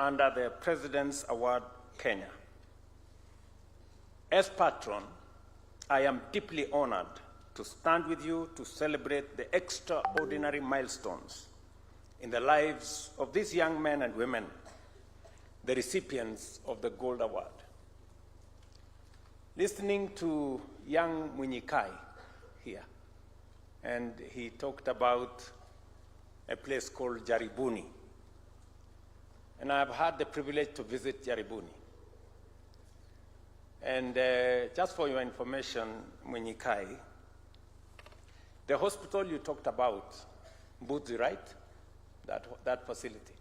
under the President's Award, Kenya. As patron, I am deeply honored to stand with you to celebrate the extraordinary milestones in the lives of these young men and women, the recipients of the Gold Award. Listening to young Munyikai here, and he talked about a place called Jaribuni. And I've had the privilege to visit Jaribuni. And just for your information, Munyikai, the hospital you talked about, Mbudzi, right? That facility.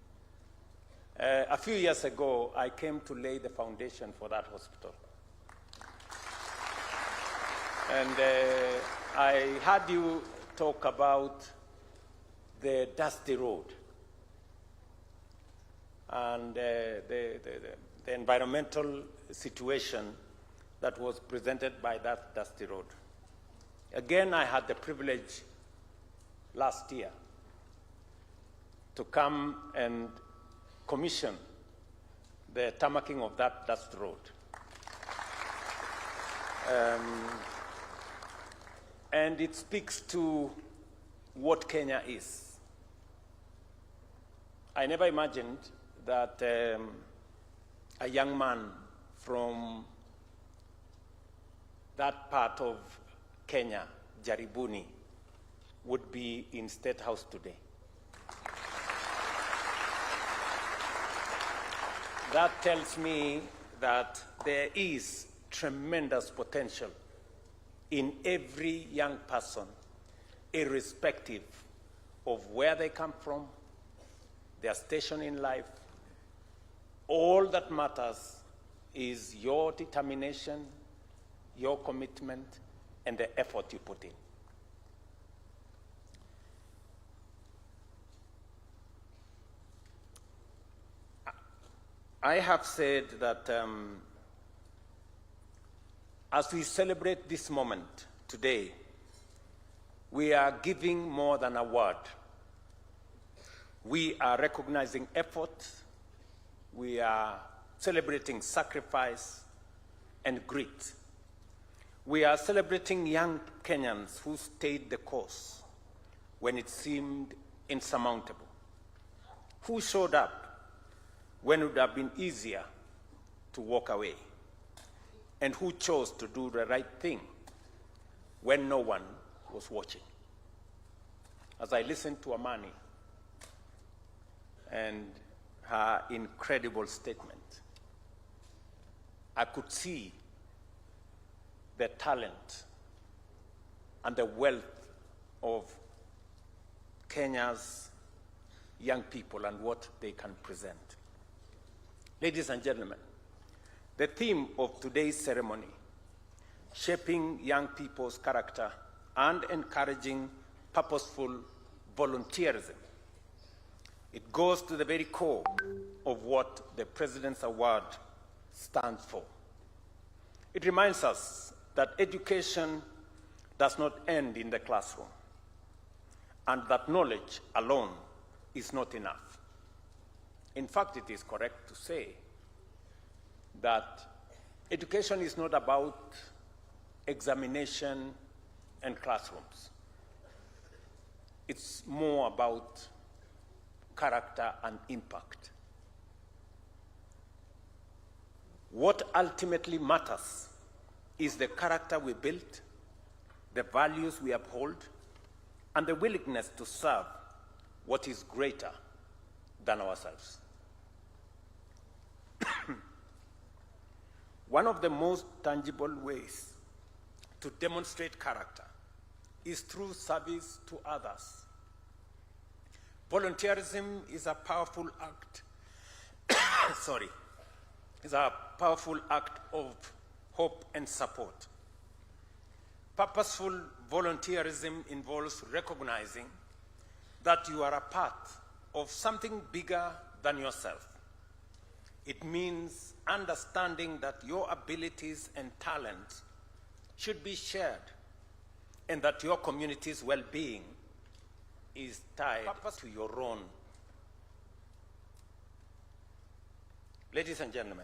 A few years ago, I came to lay the foundation for that hospital. And I heard you talk about the dusty road and the environmental situation that was presented by that dusty road. Again, I had the privilege last year to come and commission the tarmacking of that dust road. And it speaks to what Kenya is. I never imagined that a young man from that part of Kenya, Jaribuni, would be in State House today. That tells me that there is tremendous potential in every young person, irrespective of where they come from, their station in life. All that matters is your determination, your commitment, and the effort you put in. I have said that as we celebrate this moment today, we are giving more than a word. We are recognizing effort, we are celebrating sacrifice and grit. We are celebrating young Kenyans who stayed the course when it seemed insurmountable, who showed up when it would have been easier to walk away, and who chose to do the right thing when no one was watching. As I listened to Amani and her incredible statement, I could see the talent and the wealth of Kenya's young people and what they can present. Ladies and gentlemen, the theme of today's ceremony, shaping young people's character and encouraging purposeful volunteerism, it goes to the very core of what the President's Award stands for. It reminds us that education does not end in the classroom, and that knowledge alone is not enough. In fact, it is correct to say that education is not about examination and classrooms. It's more about character and impact. What ultimately matters is the character we build, the values we uphold, and the willingness to serve what is greater than ourselves. One of the most tangible ways to demonstrate character is through service to others. Volunteerism is a powerful act, is a powerful act of hope and support. Purposeful volunteerism involves recognizing that you are a part of something bigger than yourself. It means understanding that your abilities and talents should be shared, and that your community's well-being is tied to your own. Ladies and gentlemen,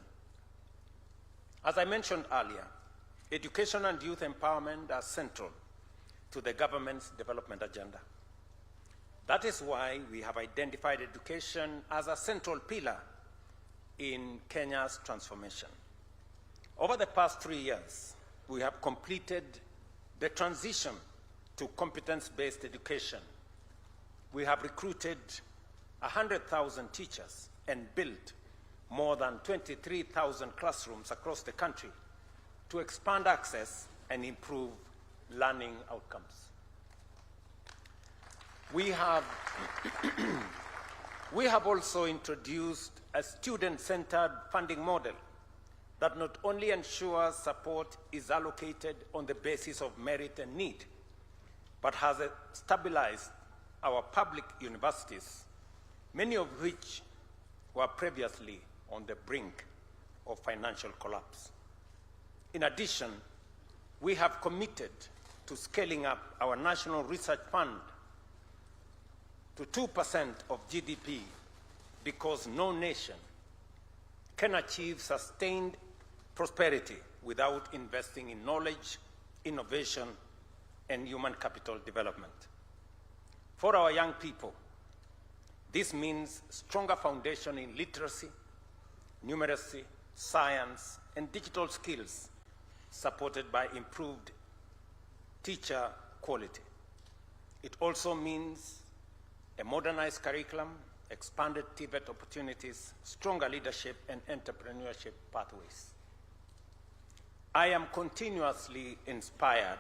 as I mentioned earlier, education and youth empowerment are central to the government's development agenda. That is why we have identified education as a central pillar in Kenya's transformation. Over the past 3 years, we have completed the transition to competence-based education. We have recruited 100,000 teachers and built more than 23,000 classrooms across the country to expand access and improve learning outcomes. We have also introduced a student-centered funding model that not only ensures support is allocated on the basis of merit and need, but has stabilized our public universities, many of which were previously on the brink of financial collapse. In addition, we have committed to scaling up our National Research Fund to 2% of GDP because no nation can achieve sustained prosperity without investing in knowledge, innovation, and human capital development. For our young people, this means stronger foundation in literacy, numeracy, science, and digital skills, supported by improved teacher quality. It also means a modernized curriculum, expanded TVET opportunities, stronger leadership and entrepreneurship pathways. I am continuously inspired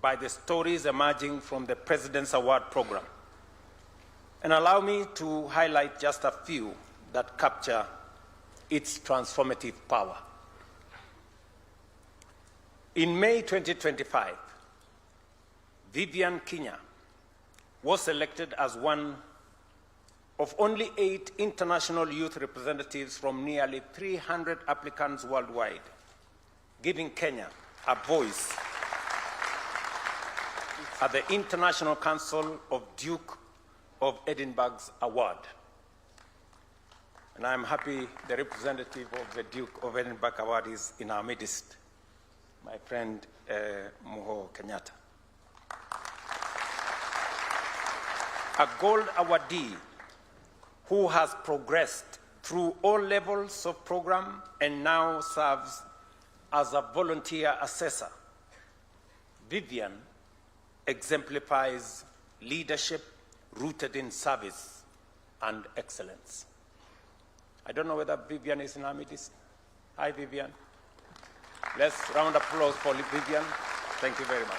by the stories emerging from the President's Award Program, and allow me to highlight just a few that capture its transformative power. In May 2025, Vivian Kinya was selected as one of only 8 international youth representatives from nearly 300 applicants worldwide, giving Kenya a voice at the International Council of Duke of Edinburgh's award. And I'm happy the representative of the Duke of Edinburgh Award is in our midst, my friend Muho Kenyatta. A gold awardee who has progressed through all levels of program and now serves as a volunteer assessor. Vivian exemplifies leadership rooted in service and excellence. I don't know whether Vivian is in our midst. Hi, Vivian. Let's round of applause for Vivian. Thank you very much.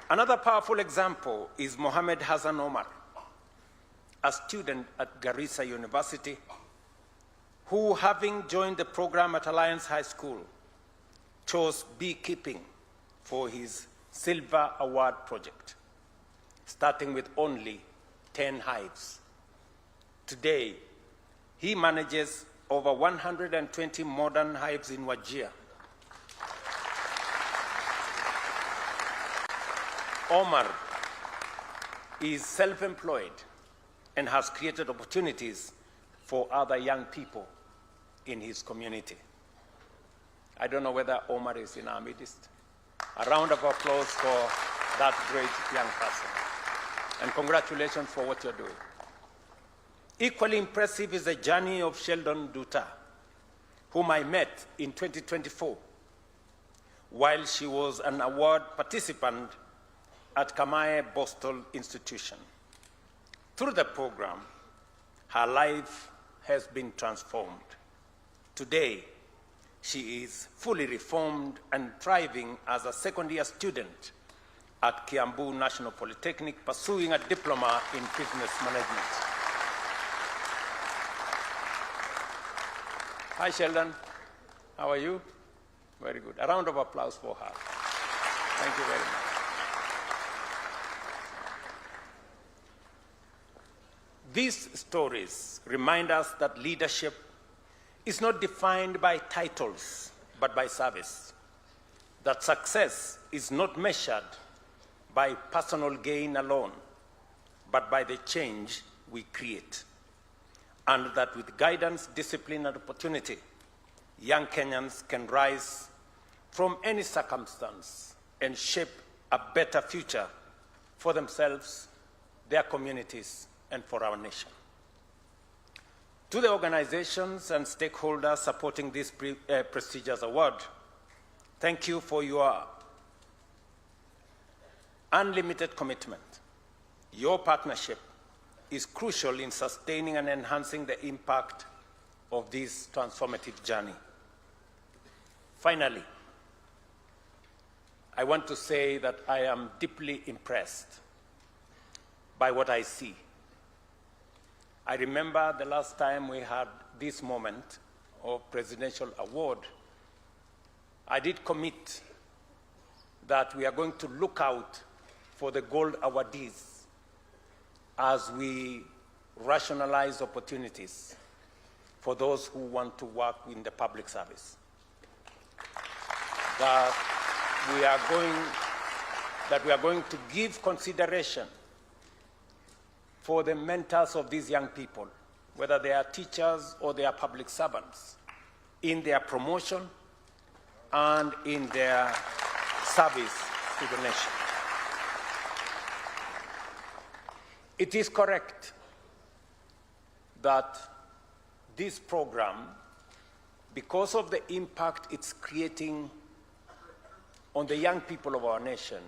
Another powerful example is Mohammed Hassan Omar, a student at Garissa University, who, having joined the program at Alliance High School, chose beekeeping for his Silver Award project, starting with only 10 hives. Today, he manages over 120 modern hives in Wajir. Omar is self-employed and has created opportunities for other young people in his community. I don't know whether Omar is in our midst. A round of applause for that great young person. And congratulations for what you're doing. Equally impressive is the journey of Sheldon Duta, whom I met in 2024 while she was an award participant at Kamae Boston Institution. Through the program, her life has been transformed. Today, she is fully reformed and thriving as a second-year student at Kiambu National Polytechnic, pursuing a diploma in business management. Hi, Sheldon. How are you? Very good. A round of applause for her. Thank you very much. These stories remind us that leadership is not defined by titles, but by service. That success is not measured by personal gain alone, but by the change we create. and that with guidance, discipline, and opportunity, young Kenyans can rise from any circumstance and shape a better future for themselves, their communities, and for our nation. To the organizations and stakeholders supporting this prestigious award, thank you for your unlimited commitment. Your partnership is crucial in sustaining and enhancing the impact of this transformative journey. Finally, I want to say that I am deeply impressed by what I see. I remember the last time we had this moment of presidential award, I did commit that we are going to look out for the gold awardees as we rationalize opportunities for those who want to work in the public service. That we are going to give consideration for the mentors of these young people, whether they are teachers or they are public servants, in their promotion and in their service to the nation. It is correct that this program, because of the impact it's creating on the young people of our nation,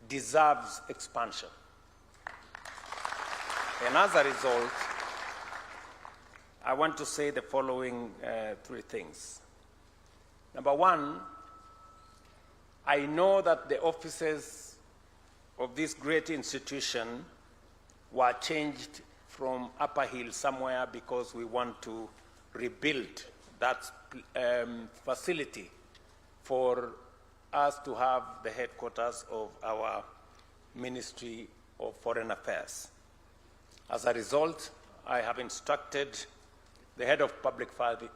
deserves expansion. And as a result, I want to say the following three things. Number one, I know that the offices of this great institution were changed from Upper Hill somewhere because we want to rebuild that facility for us to have the headquarters of our Ministry of Foreign Affairs. As a result, I have instructed the head of public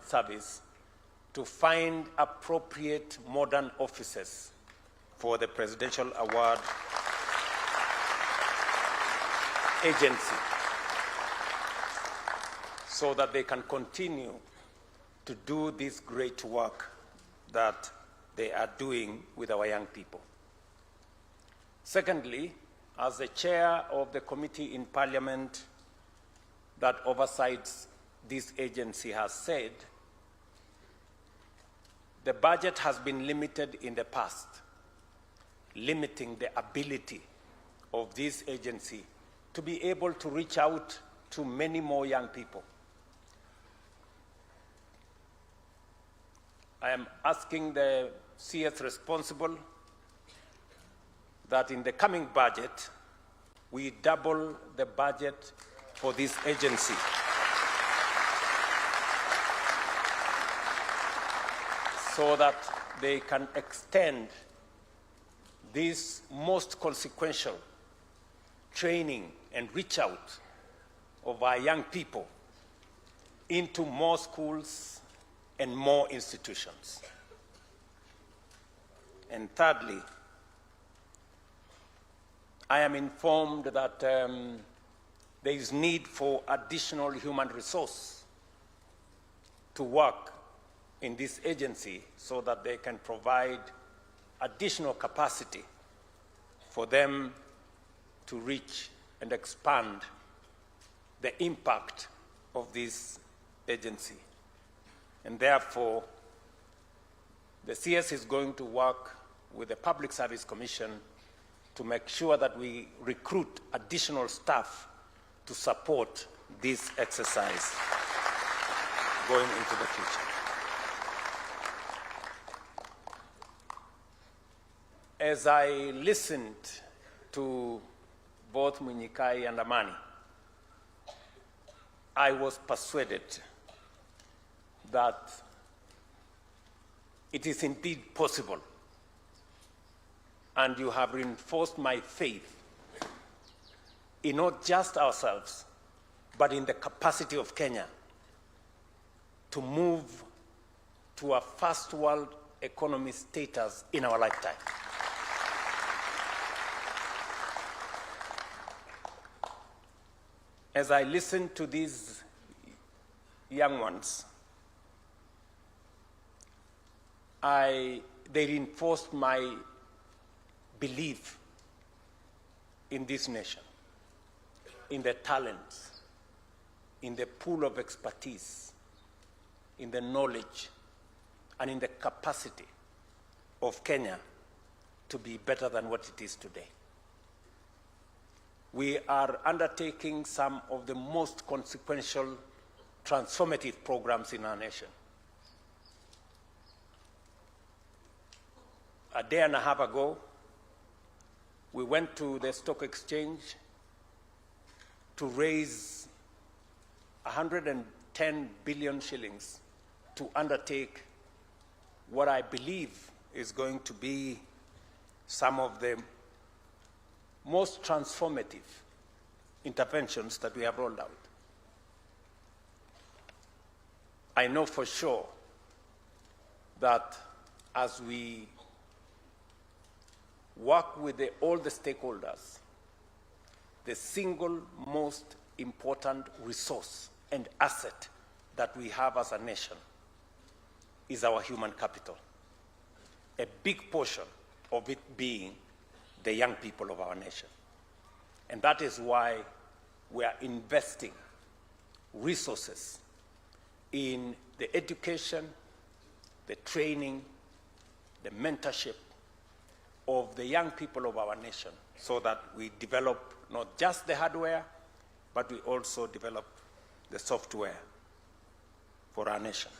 service to find appropriate modern offices for the Presidential Award agency so that they can continue to do this great work that they are doing with our young people. Secondly, as the chair of the committee in Parliament that oversights this agency has said, the budget has been limited in the past, limiting the ability of this agency to be able to reach out to many more young people. I am asking the CS responsible that in the coming budget, we double the budget for this agency so that they can extend this most consequential training and reach out of our young people into more schools and more institutions. And thirdly, I am informed that there is need for additional human resource to work in this agency so that they can provide additional capacity for them to reach and expand the impact of this agency. And therefore, the CS is going to work with the Public Service Commission to make sure that we recruit additional staff to support this exercise going into the future. As I listened to both Munyikai and Amani, I was persuaded that it is indeed possible, and you have reinforced my faith in not just ourselves, but in the capacity of Kenya to move to a first world economy status in our lifetime. As I listen to these young ones, they reinforced my belief in this nation, in the talents, in the pool of expertise, in the knowledge, and in the capacity of Kenya to be better than what it is today. We are undertaking some of the most consequential, transformative programs in our nation. A day and a half ago, we went to the stock exchange to raise 110 billion shillings to undertake what I believe is going to be some of the most transformative interventions that we have rolled out. I know for sure that as we work with all the stakeholders, the single most important resource and asset that we have as a nation is our human capital. A big portion of it being the young people of our nation. And that is why we are investing resources in the education, the training, the mentorship of the young people of our nation, so that we develop not just the hardware, but we also develop the software for our nation.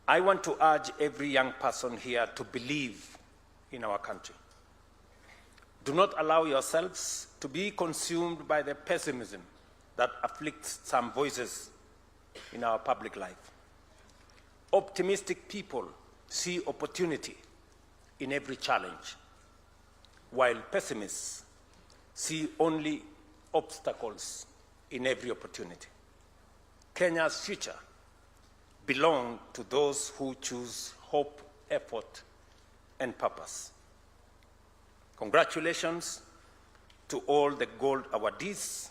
I want to urge every young person here to believe in our country. Do not allow yourselves to be consumed by the pessimism that afflicts some voices in our public life. Optimistic people see opportunity in every challenge, while pessimists see only obstacles in every opportunity. Kenya's future belongs to those who choose hope, effort, and purpose. Congratulations to all the gold awardees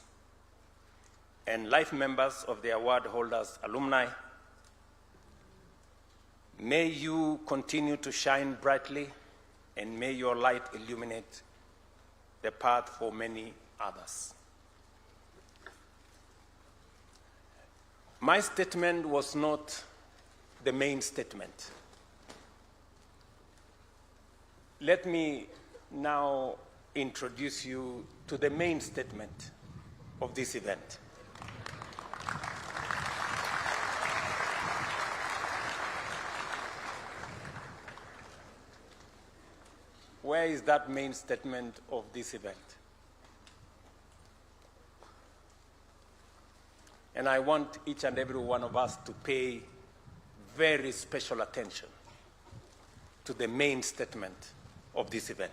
and life members of the award holders' alumni. May you continue to shine brightly, and may your light illuminate the path for many others. My statement was not the main statement. Let me now introduce you to the main statement of this event. Where is that main statement of this event? And I want each and every one of us to pay very special attention to the main statement of this event.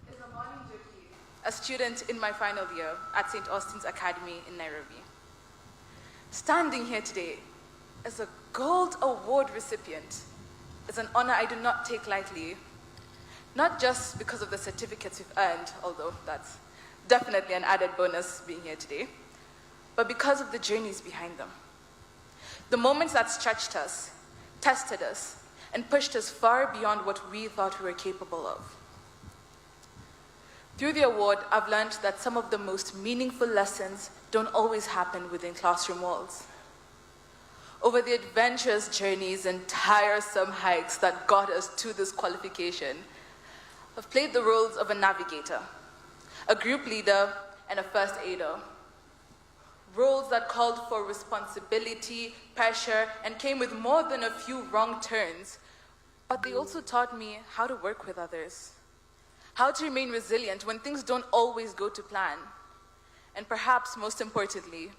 It's a morning duty, a student in my final year at St. Austin's Academy in Nairobi. Standing here today as a Gold Award recipient is an honor I do not take lightly, not just because of the certificates we've earned, although that's definitely an added bonus being here today, but because of the journeys behind them. The moments that stretched us, tested us, and pushed us far beyond what we thought we were capable of. Through the award, I've learned that some of the most meaningful lessons don't always happen within classroom walls. Over the adventurous journeys and tiresome hikes that got us to this qualification, I've played the roles of a navigator, a group leader, and a first aider. Roles that called for responsibility, pressure, and came with more than a few wrong turns, but they also taught me how to work with others, how to remain resilient when things don't always go to plan, and perhaps most importantly,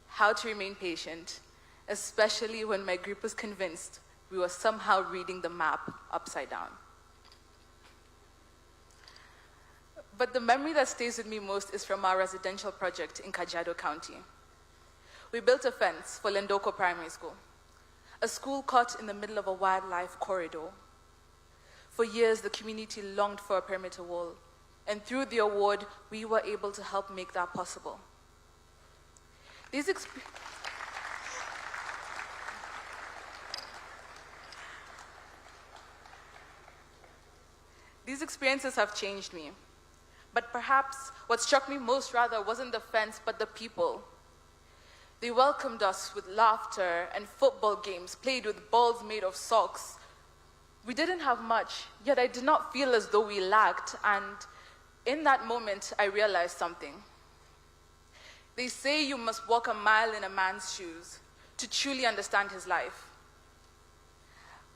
how to remain patient, especially when my group was convinced we were somehow reading the map upside down. But the memory that stays with me most is from our residential project in Kajiado County. We built a fence for Lendoko Primary School, a school caught in the middle of a wildlife corridor. For years, the community longed for a perimeter wall, and through the award, we were able to help make that possible. These experiences have changed me. But perhaps what struck me most rather wasn't the fence, but the people. They welcomed us with laughter and football games played with balls made of socks. We didn't have much, yet I did not feel as though we lacked, and in that moment, I realized something. They say you must walk a mile in a man's shoes to truly understand his life.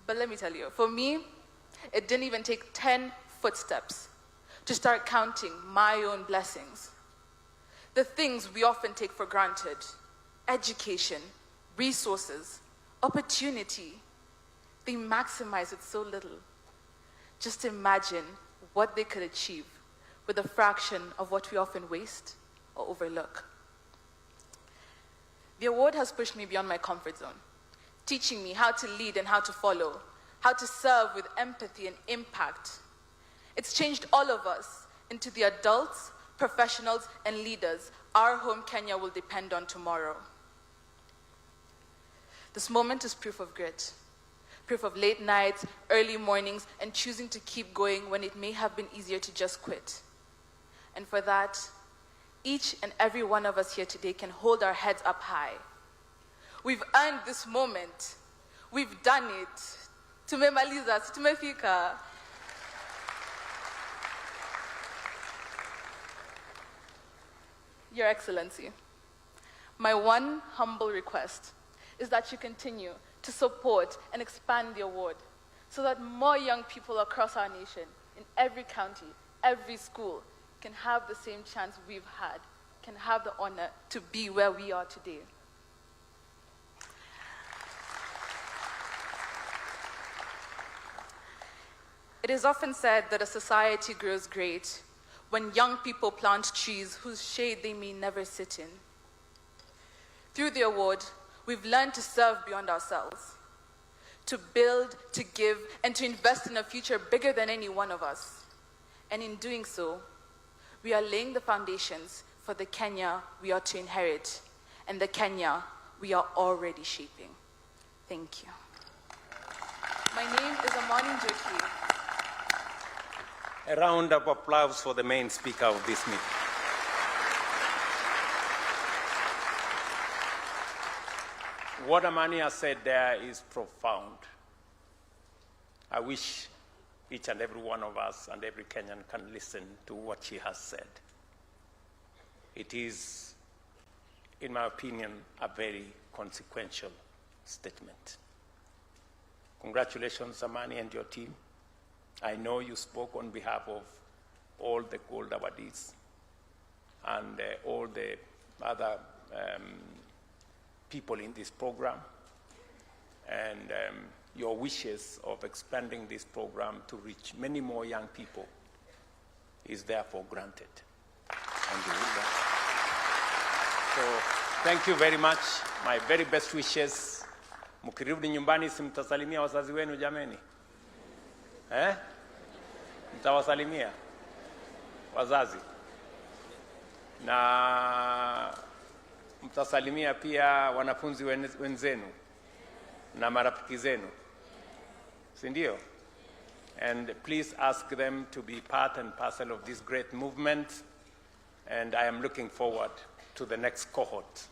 But let me tell you, for me, it didn't even take 10 footsteps to start counting my own blessings. The things we often take for granted: education, resources, opportunity. They maximize it so little. Just imagine what they could achieve with a fraction of what we often waste or overlook. The award has pushed me beyond my comfort zone, teaching me how to lead and how to follow, how to serve with empathy and impact. It's changed all of us into the adults, professionals, and leaders our home Kenya will depend on tomorrow. This moment is proof of grit, proof of late nights, early mornings, and choosing to keep going when it may have been easier to just quit. And for that, each and every one of us here today can hold our heads up high. We've earned this moment. We've done it. Tumemaliza, tumefika. Your Excellency, my one humble request is that you continue to support and expand the award so that more young people across our nation, in every county, every school, can have the same chance we've had, can have the honor to be where we are today. It is often said that a society grows great when young people plant trees whose shade they may never sit in. Through the award, we've learned to serve beyond ourselves, to build, to give, and to invest in a future bigger than any one of us. And in doing so, we are laying the foundations for the Kenya we are to inherit and the Kenya we are already shaping. Thank you. My name is Amani Njoki. A round of applause for the main speaker of this meeting. What Amani has said there is profound. I wish each and every one of us and every Kenyan can listen to what she has said. It is, in my opinion, a very consequential statement. Congratulations, Amani, and your team. I know you spoke on behalf of all the gold awardees and all the other people in this program, and your wishes of expanding this program to reach many more young people is therefore granted. And you will that. So thank you very much. My very best wishes. Mkirudi nyumbani simtasalimia wazazi wenu jameni? Mtawasalimia wazazi na mtasalimia pia wanafunzi wenzenu na marafiki zenu, si ndio? And please ask them to be part and parcel of this great movement, and I am looking forward to the next cohort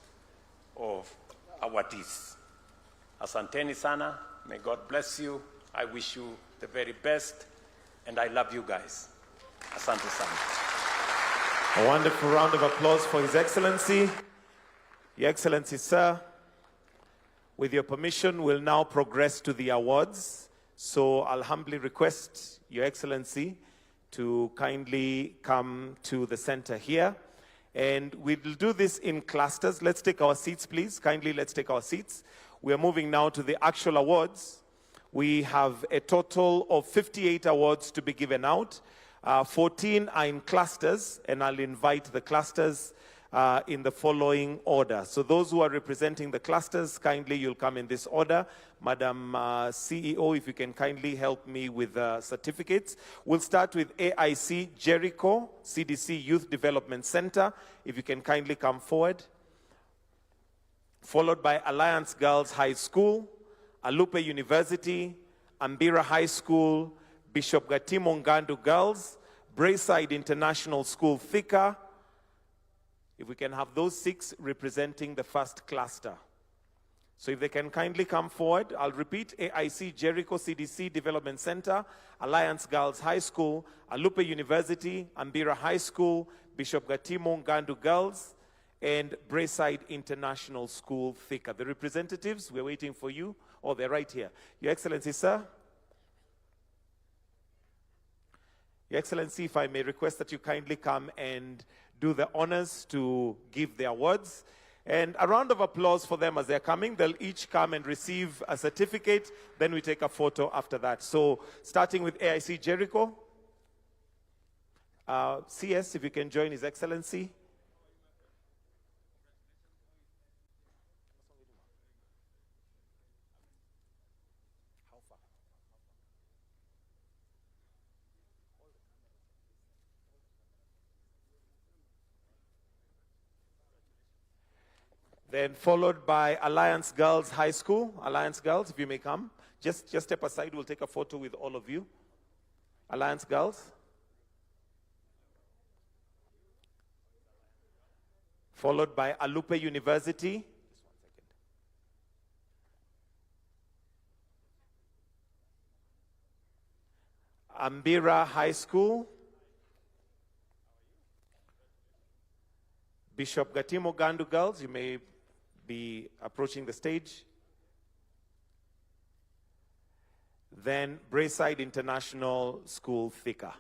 of awardees. Asanteni sana. May God bless you. I wish you the very best, and I love you guys. Asante sana. A wonderful round of applause for His Excellency. Your Excellency, sir, with your permission, we'll now progress to the awards. So I'll humbly request Your Excellency to kindly come to the center here. And we'll do this in clusters. Let's take our seats, please. Kindly, let's take our seats. We are moving now to the actual awards. We have a total of 58 awards to be given out. 14 are in clusters, and I'll invite the clusters in the following order. So those who are representing the clusters, kindly you'll come in this order. Madam CEO, if you can kindly help me with certificates. We'll start with AIC Jericho, CDC Youth Development Center. If you can kindly come forward. Followed by Alliance Girls High School, Alupe University, Ambira High School, Bishop Gatimo Ngandu Girls, Braeside International School Thika. If we can have those 6 representing the first cluster. So if they can kindly come forward, I'll repeat: AIC Jericho CDC Development Center, Alliance Girls High School, Alupe University, Ambira High School, Bishop Gatimo Ngandu Girls, and Braeside International School Thika. The representatives, we're waiting for you. Oh, they're right here. Your Excellency, sir. Your Excellency, if I may request that you kindly come and do the honors to give their awards. And a round of applause for them as they're coming. They'll each come and receive a certificate. Then we take a photo after that. So starting with AIC Jericho. CS, if you can join His Excellency. Then followed by Alliance Girls High School. Alliance Girls, if you may come. Just step aside, we'll take a photo with all of you. Alliance Girls. Followed by Alupe University. Ambira High School. Bishop Gatimo Ngandu Girls, you may be approaching the stage. Then Braeside International School Thika.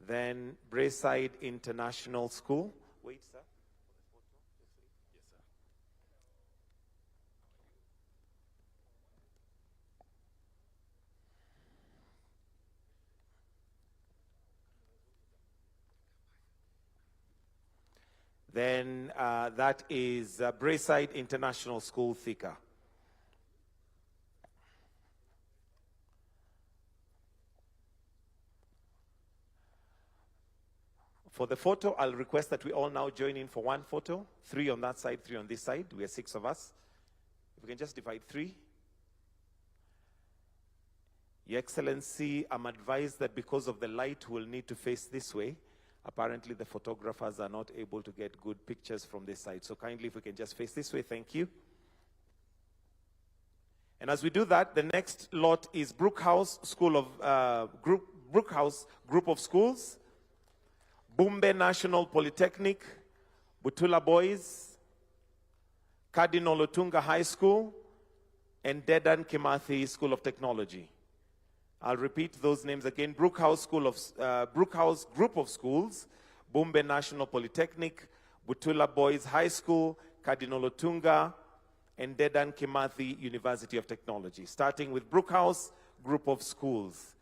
Then Braeside International School. Wait, sir. Then that is Braeside International School Thika. For the photo, I'll request that we all now join in for one photo. 3 on that side, 3 on this side. We are 6 of us. If we can just divide 3. Your Excellency, I'm advised that because of the light, we'll need to face this way. Apparently, the photographers are not able to get good pictures from this side. So kindly, if we can just face this way, thank you. And as we do that, the next lot is Brookhouse Group of Schools, Bumbe National Polytechnic, Butula Boys, Cardinal Otunga High School, and Dedan Kimathi School of Technology. I'll repeat those names again. Brookhouse Group of Schools, Bumbe National Polytechnic, Butula Boys High School, Cardinal Otunga, and Dedan Kimathi University of Technology. Starting with Brookhouse Group of Schools.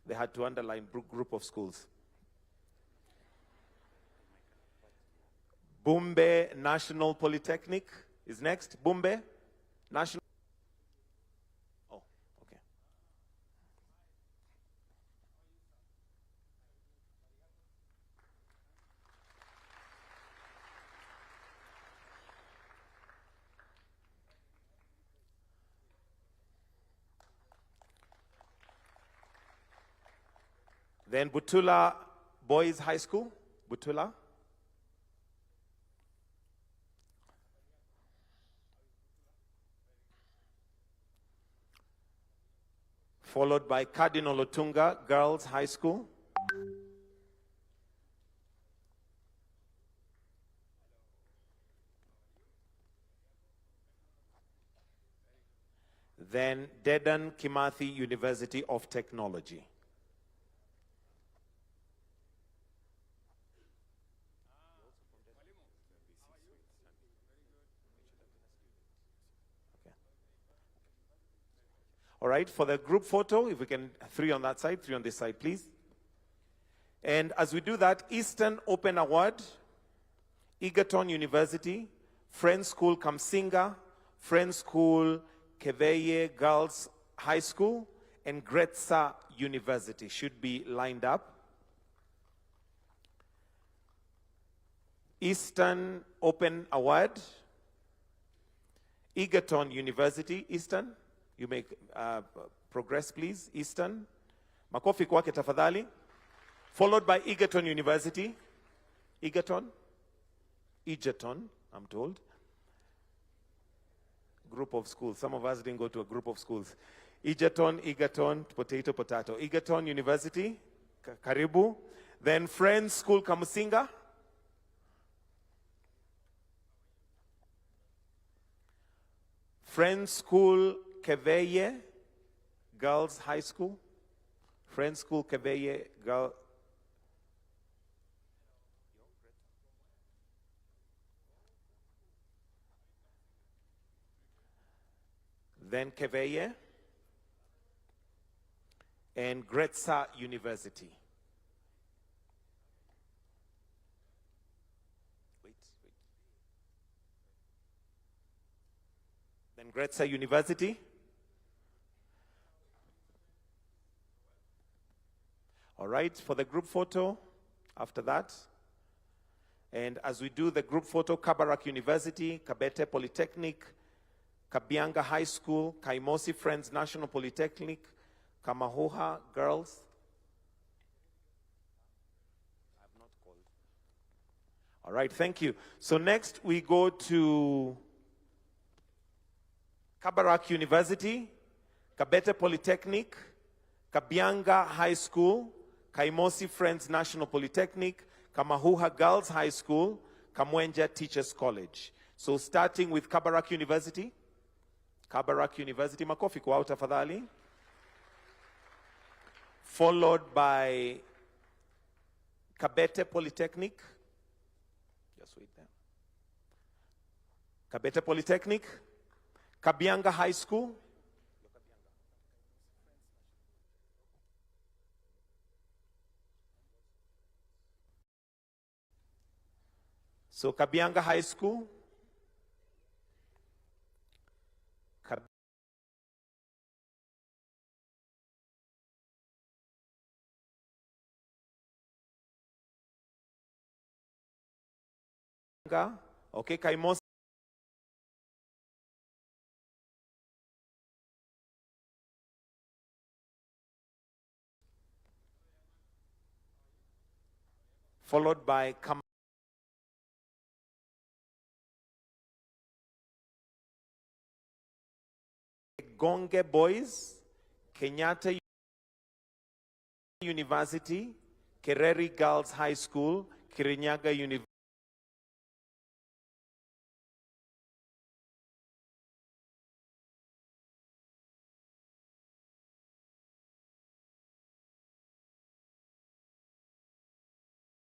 They had to underline Group of Schools. Bumbe National Polytechnic is next. Bumbe National. Oh, okay. Then Butula Boys High School. Butula. Followed by Cardinal Otunga Girls High School. Then Dedan Kimathi University of Technology. All right, for the group photo, if we can, 3 on that side, 3 on this side, please. And as we do that, Eastern Open Award, Egerton University, Friends School Kamsinga, Friends School Keveye Girls High School, and Gretsa University should be lined up. Eastern Open Award, Egerton University, Eastern. You may progress, please. Eastern. Makofi kwake tafadhali. Followed by Egerton University. Egerton. I'm told. Group of schools. Some of us didn't go to a group of schools. Egerton, potato. Egerton University. Karibu. Then Friends School Kamusinga. Friends School Keveye Girls High School. Friends School Keveye Girls. Then Keveye and Gretsa University. Then Gretsa University. All right, for the group photo, after that. And as we do the group photo, Kabarak University, Kabete Polytechnic, Kabianga High School, Kaimosi Friends National Polytechnic, Kamahoha Girls. I have not called. All right, thank you. So next we go to Kabarak University, Kabete Polytechnic, Kabianga High School, Kaimosi Friends National Polytechnic, Kamahuha Girls High School, Kamwenja Teachers College. So starting with Kabarak University. Kabarak University, makofi kwa tafadhali. Followed by Kabete Polytechnic. Just wait there. Kabete Polytechnic. Kabianga High School. So Kabianga High School. Okay, Kaimosi. Followed by Gonge Boys, Kenyatta University, Kereri Girls High School, Kirinyaga University.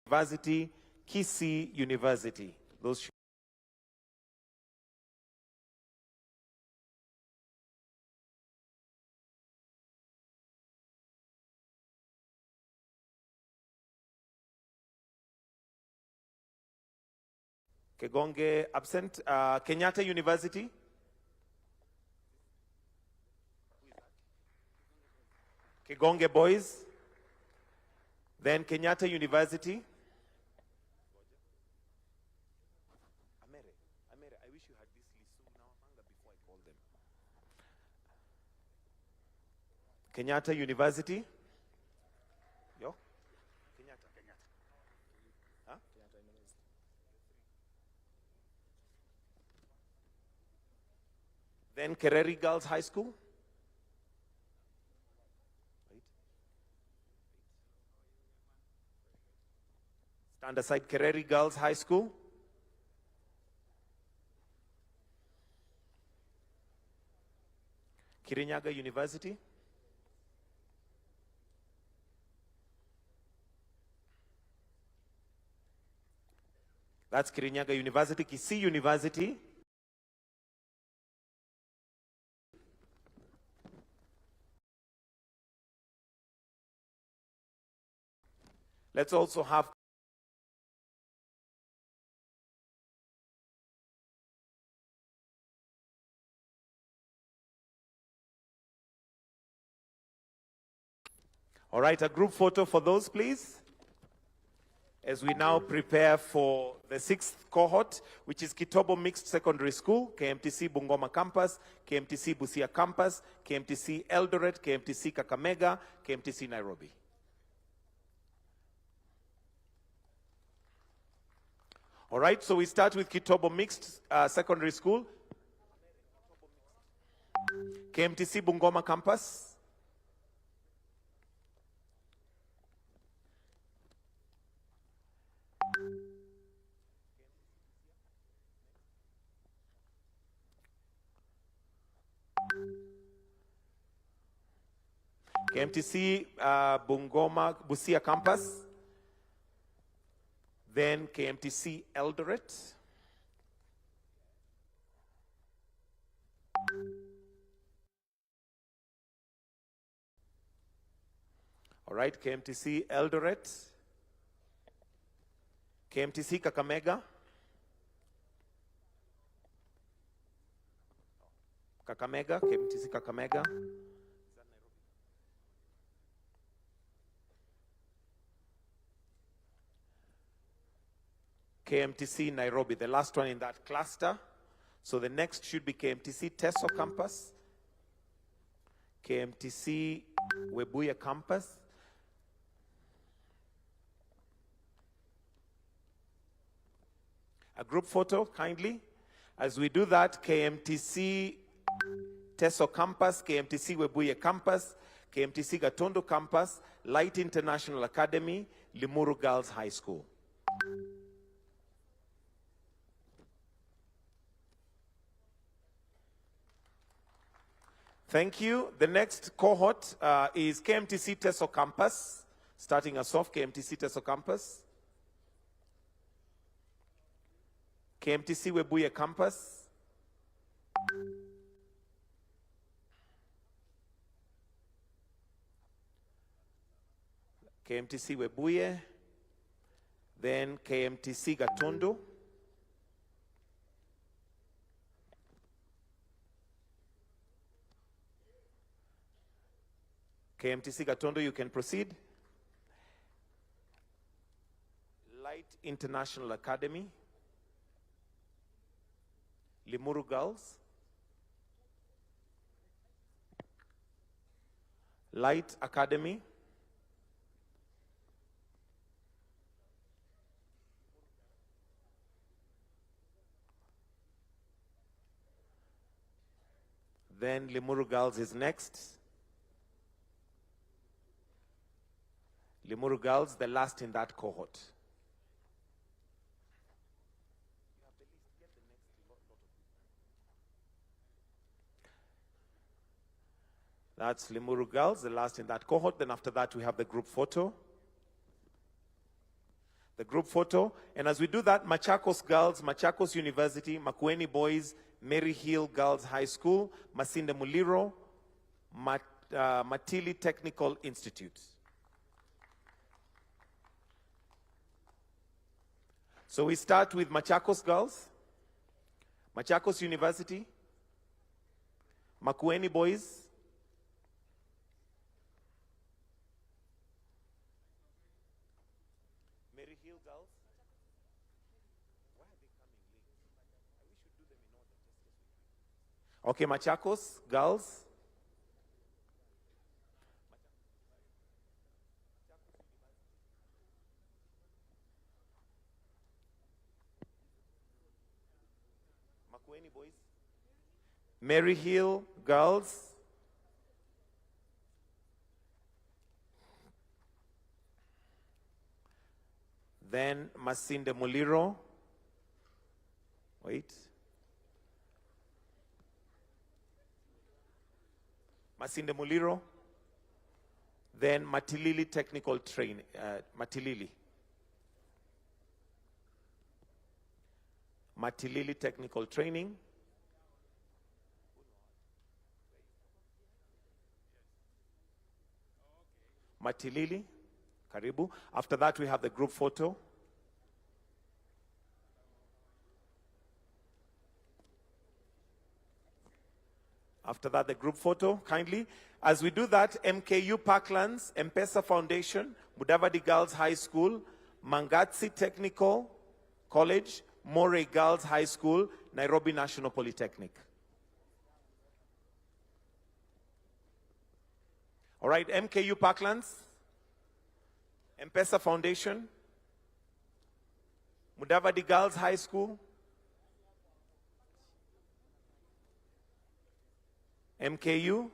University, Kisii University. Those Kegonge absent. Kenyatta University. Kegonge Boys. Then Kenyatta University. I wish you had this list now before I call them. Kenyatta University. Yo? Kenyatta. Huh? Then Kereri Girls High School. Stand aside, Kereri Girls High School. Kirinyaga University. That's Kirinyaga University. Kisii University. Let's also have all right, a group photo for those, please. As we now prepare for the 6th cohort, which is Kitobo Mixed Secondary School, KMTC Bungoma Campus, KMTC Busia Campus, KMTC Eldoret, KMTC Kakamega, KMTC Nairobi. All right, so we start with Kitobo Mixed Secondary School, KMTC Bungoma Campus, KMTC Bungoma Busia Campus, then KMTC Eldoret, all right, KMTC Eldoret, KMTC Kakamega, KMTC Kakamega, KMTC Nairobi, the last one in that cluster. So the next should be KMTC Teso Campus, KMTC Webuye Campus, a group photo, kindly. As we do that, KMTC Teso Campus, KMTC Webuye Campus, KMTC Gatondo Campus, Light International Academy, Limuru Girls High School. Thank you. The next cohort is KMTC Teso Campus, starting us off, KMTC Teso Campus, KMTC Webuye Campus, KMTC Webuye, then KMTC Gatondo, KMTC Gatondo, you can proceed. Light International Academy, Limuru Girls, Light Academy, then Limuru Girls is next. Limuru Girls, the last in that cohort. That's Limuru Girls, the last in that cohort. Then after that, we have the group photo. The group photo. And as we do that, Machakos Girls, Machakos University, Makueni Boys, Mary Hill Girls High School, Masinde Muliro, Matili Technical Institute. So we start with Machakos Girls, Machakos University, Makueni Boys, Mary Hill Girls. Why are they coming late? We should do them in order. Okay, Machakos Girls. Makueni Boys. Mary Hill Girls. Then Masinde Muliro. Wait. Masinde Muliro. Then Matilili Technical Training. Matilili. Matilili Technical Training. Matilili. Karibu. After that, we have the group photo. After that, the group photo, kindly. As we do that, MKU Parklands, M-Pesa Foundation, Mudavadi Girls High School, Mangatsi Technical College, Moray Girls High School, Nairobi National Polytechnic. All right, MKU Parklands, M-Pesa Foundation, Mudavadi Girls High School, MKU,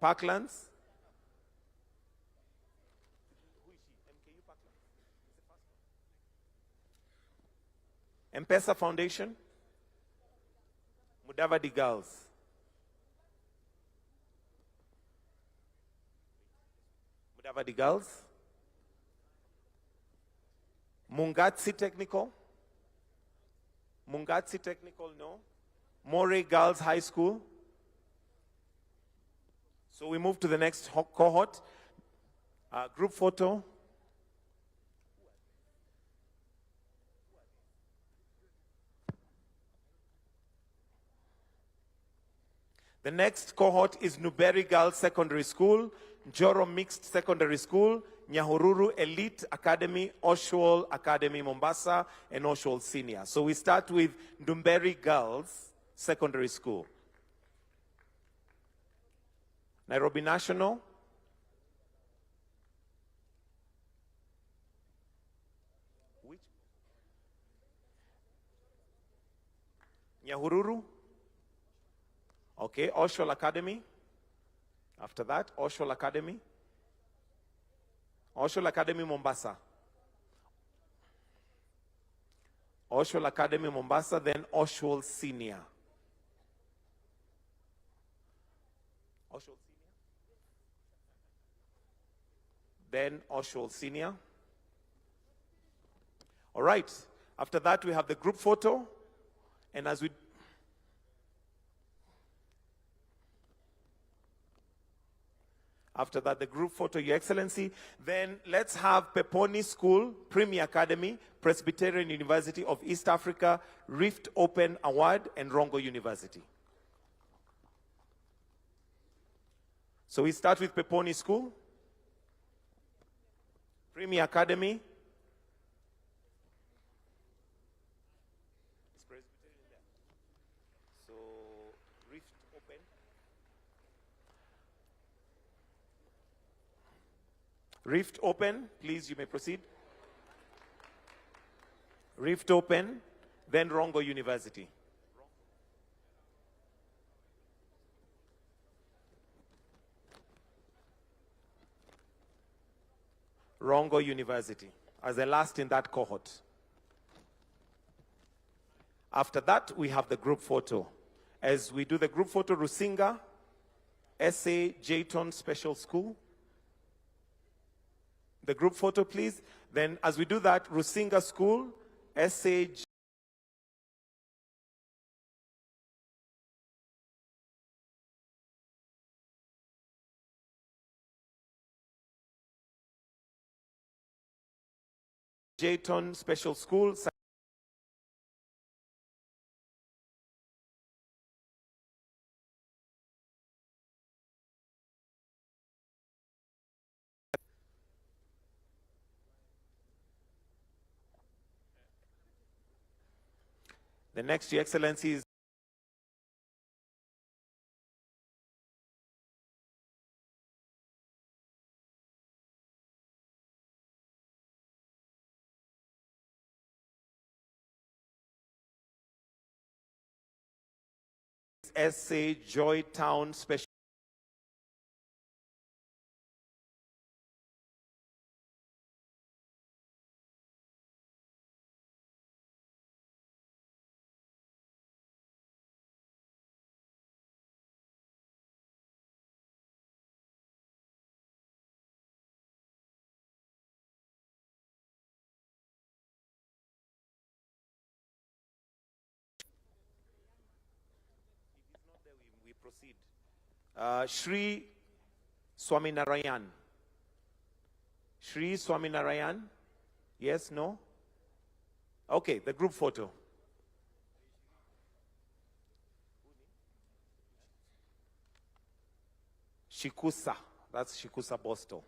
Parklands. M-Pesa Foundation, Mudavadi Girls. Mudavadi Girls. Mungatsi Technical. Mungatsi Technical, no. Moray Girls High School. So we move to the next cohort. Group photo. The next cohort is Newberry Girls Secondary School, Njoro Mixed Secondary School, Nyahururu Elite Academy, Oswald Academy Mombasa, and Oswald Senior. So we start with Newberry Girls Secondary School. Nairobi National. Which? Nyahururu. Okay, Oswald Academy. After that, Oswald Academy. Oswald Academy Mombasa. Oswald Academy Mombasa, then Oswald Senior. Oswald Senior. Then Oswald Senior. All right. After that, we have the group photo. And as we After that, the group photo, Your Excellency. Then let's have Peponi School, Premier Academy, Presbyterian University of East Africa, Rift Open Award, and Rongo University. So we start with Peponi School, Premier Academy. It's Presbyterian there. So Rift Open. Rift Open, please, you may proceed. Rift Open, then Rongo University. Rongo University, as the last in that cohort. After that, we have the group photo. As we do the group photo, Rusinga, S.A. Jayton Special School. The group photo, please. Then, as we do that, Rusinga School, S.A. Jayton Special School. The next, Your Excellency, is S.A. Joytown Special. We proceed. Shri Swaminarayan. Shri Swaminarayan? Yes, no? Okay, the group photo. Shikusa, that's Shikusa Boston.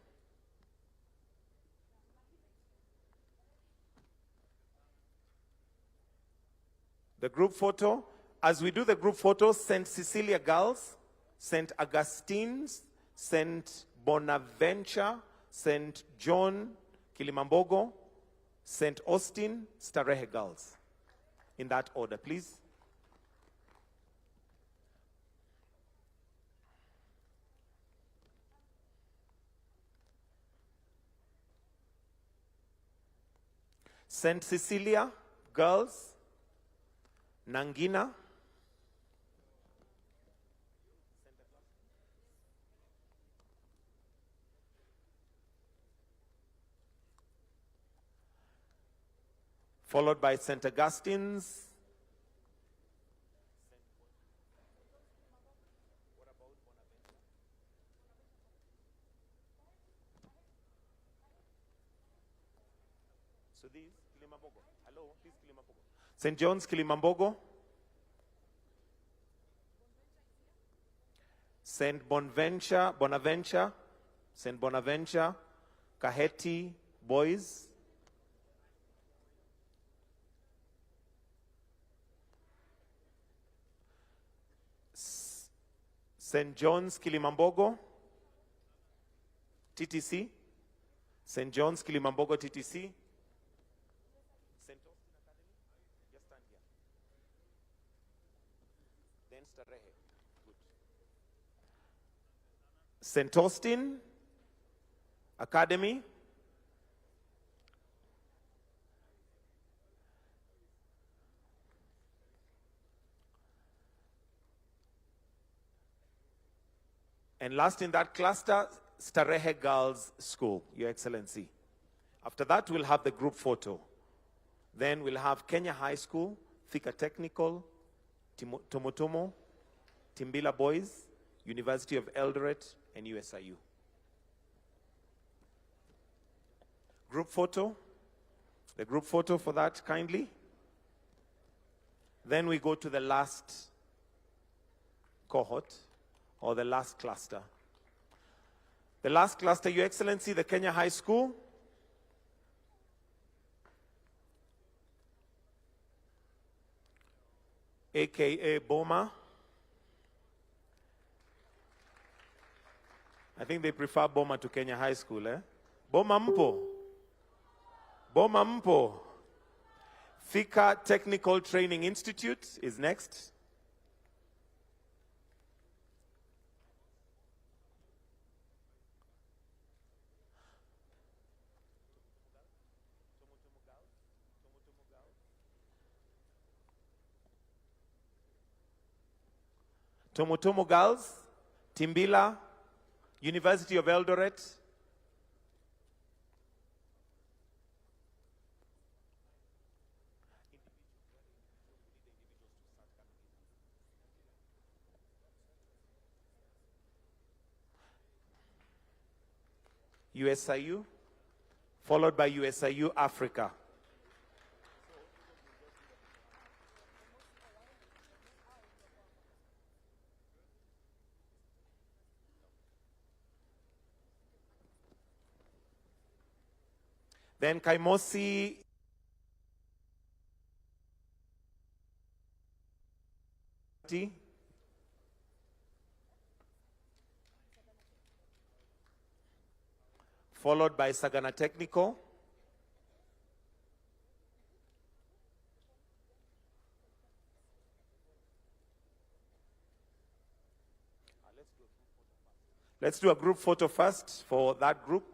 The group photo. As we do the group photo, St. Cecilia Girls, St. Augustine's, St. Bonaventure, St. John Kilimambogo, St. Austin, Starehe Girls. In that order, please. St. Cecilia Girls, Nangina, followed by St. Augustine's, so these Kilimambogo. Hello, please Kilimambogo. St. John's Kilimambogo, St. Bonaventure, St. Bonaventure, Kaheti Boys, St. John's Kilimambogo, TTC, St. John's Kilimambogo, TTC, St. Austin Academy, just stand here. Then Starehe, good. St. Austin Academy, and last in that cluster, Starehe Girls School, Your Excellency. After that, we'll have the group photo. Then we'll have Kenya High School, Thika Technical, Tomotomo, Timbila Boys, University of Eldoret, and USIU. Group photo. The group photo for that, kindly. Then we go to the last cohort, or the last cluster. The last cluster, Your Excellency, the Kenya High School. AKA Boma. I think they prefer Boma to Kenya High School, eh? Boma mpo. Boma mpo. Thika Technical Training Institute is next. Tomotomo Girls, Timbila, University of Eldoret, USIU, followed by USIU Africa. Then Kaimosi followed by Sagana Technical. Let's do a group photo first for that group.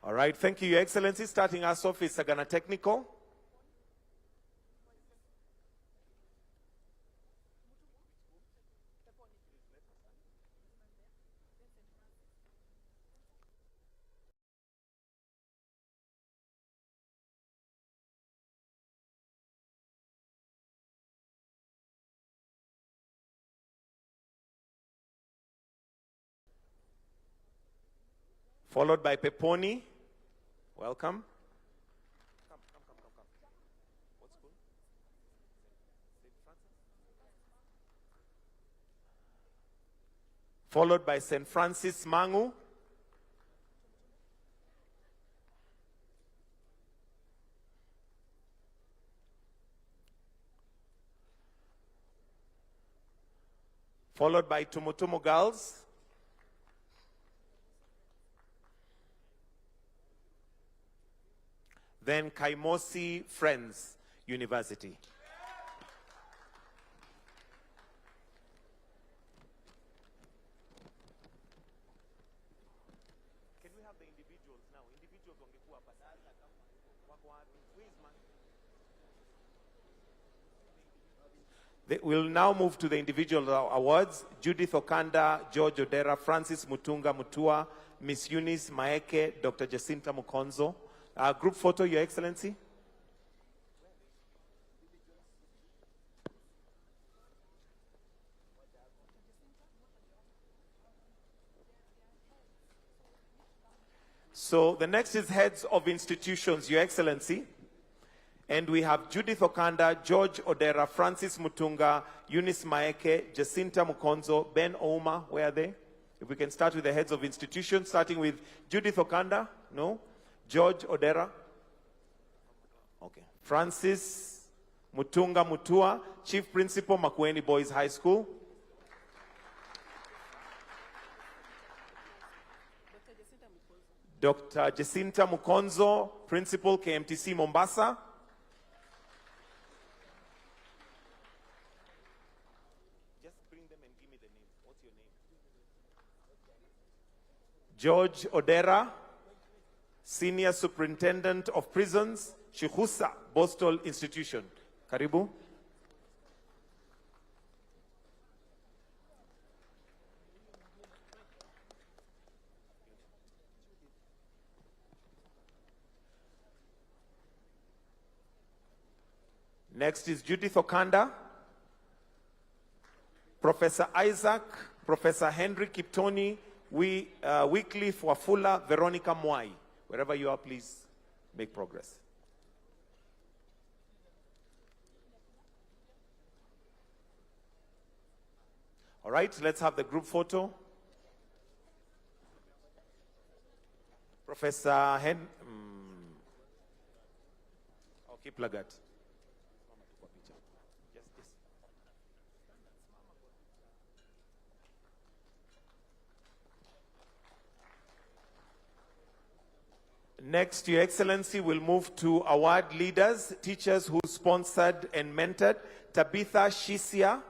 All right, thank you, Your Excellency. Starting us off is Sagana Technical. followed by Peponi. Welcome. Come. What school? St. Francis? Followed by St. Francis Mangu. Followed by Tumutumu Girls. Then Kaimosi Friends University. Can we have the individuals now? Individuals wangekuwa hapa sasa. Wako wapi? Where is man? We'll now move to the individual awards. Judith Okanda, George Odera, Francis Mutunga Mutua, Miss Eunice Maeke, Dr. Jacinta Mukonzo. Group photo, Your Excellency. So the next is heads of institutions, Your Excellency. And we have Judith Okanda, George Odera, Francis Mutunga, Eunice Maeke, Jacinta Mukonzo, Ben Ouma. Where are they? If we can start with the heads of institutions, starting with Judith Okanda. No? George Odera. Okay. Francis Mutunga Mutua, Chief Principal, Makueni Boys High School. Dr. Jacinta Mukonzo, Principal, KMTC Mombasa. Just bring them and give me the name. What's your name? George Odera, Senior Superintendent of Prisons, Shihusa, Bostol Institution. Karibu. Next is Judith Okanda, Professor Isaac, Professor Henry Kiptoni, Wycliffe Wafula, Veronica Mwai. Wherever you are, please make progress. All right, let's have the group photo. Professor Okay, Plagat. Next, Your Excellency, we'll move to award leaders, teachers who sponsored and mentored. Tabitha Shisia,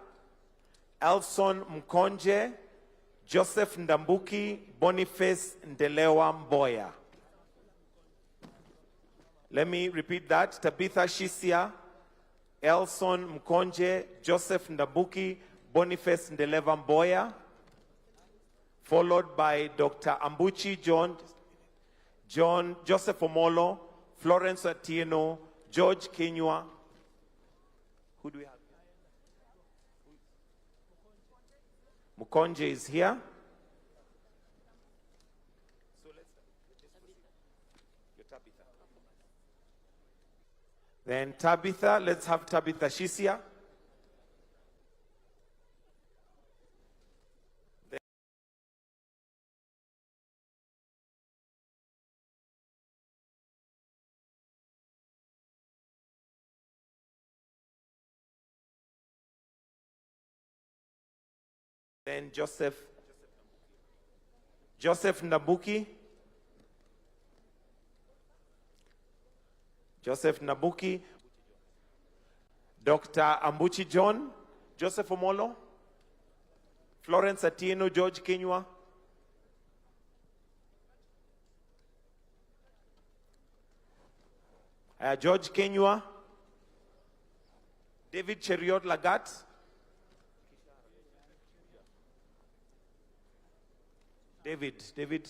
Elson Mkonje, Joseph Ndambuki, Boniface Ndelewa Mboya. Let me repeat that. Tabitha Shisia, Elson Mkonje, Joseph Ndambuki, Boniface Ndelewa Mboya. Followed by Dr. Ambuchi John Joseph Omolo, Florence Atieno, George Kenywa. Who do we have? Mukonje is here. So let's Your Tabitha. Then Tabitha, let's have Tabitha Shisia. Then Joseph Nabuki. Joseph Nabuki. Dr. Ambuchi John. Joseph Omolo. Florence Atieno, George Kenywa. George Kenywa. David Cheriot Lagat. David.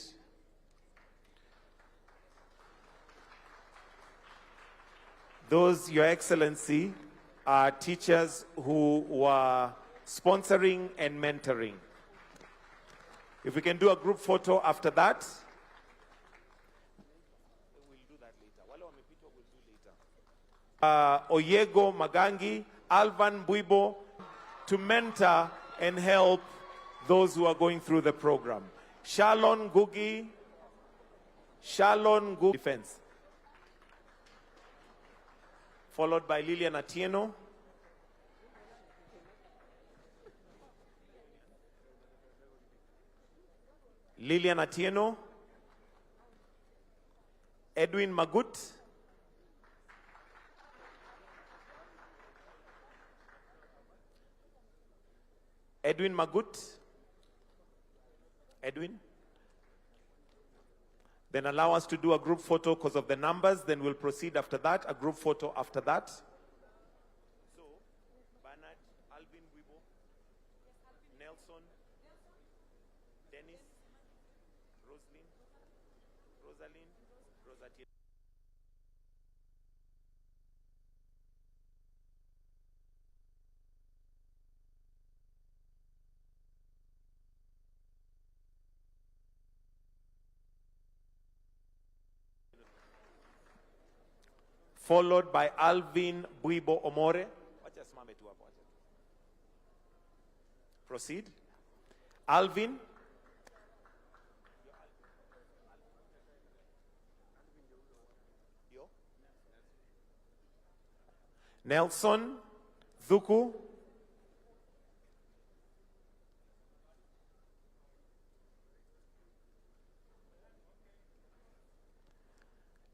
Those, Your Excellency, are teachers who were sponsoring and mentoring. If we can do a group photo after that. Oyego Magangi, Alvan Buibo, to mentor and help those who are going through the program. Shalon Gugi, Defense. Followed by Lilian Atieno. Lilian Atieno. Edwin Magut. Edwin Magut. Edwin. Then allow us to do a group photo because of the numbers. Then we'll proceed after that. A group photo after that. So, Bernard, Alvin Wibo, Nelson, Dennis, Rosalind, Rosati. Followed by Alvin Buibo Omore. Proceed. Alvin. Nelson Thuku.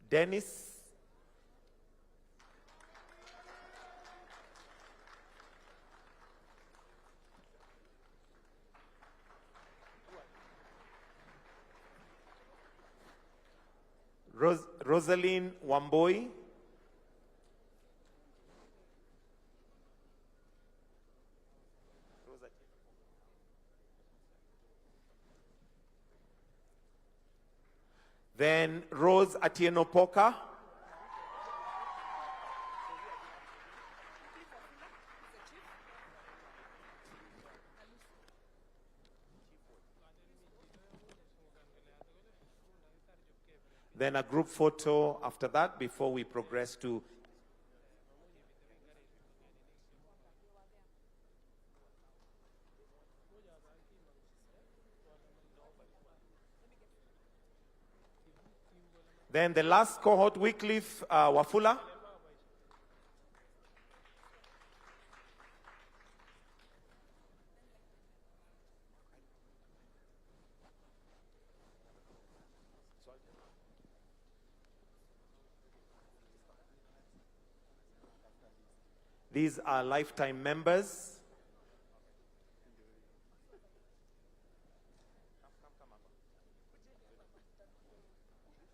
Dennis. Rosalind Wamboi. Then Rose Atieno Poka. Then a group photo after that before we progress to then the last cohort, Wycliffe Wafula. These are lifetime members.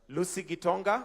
Lucy Gitonga.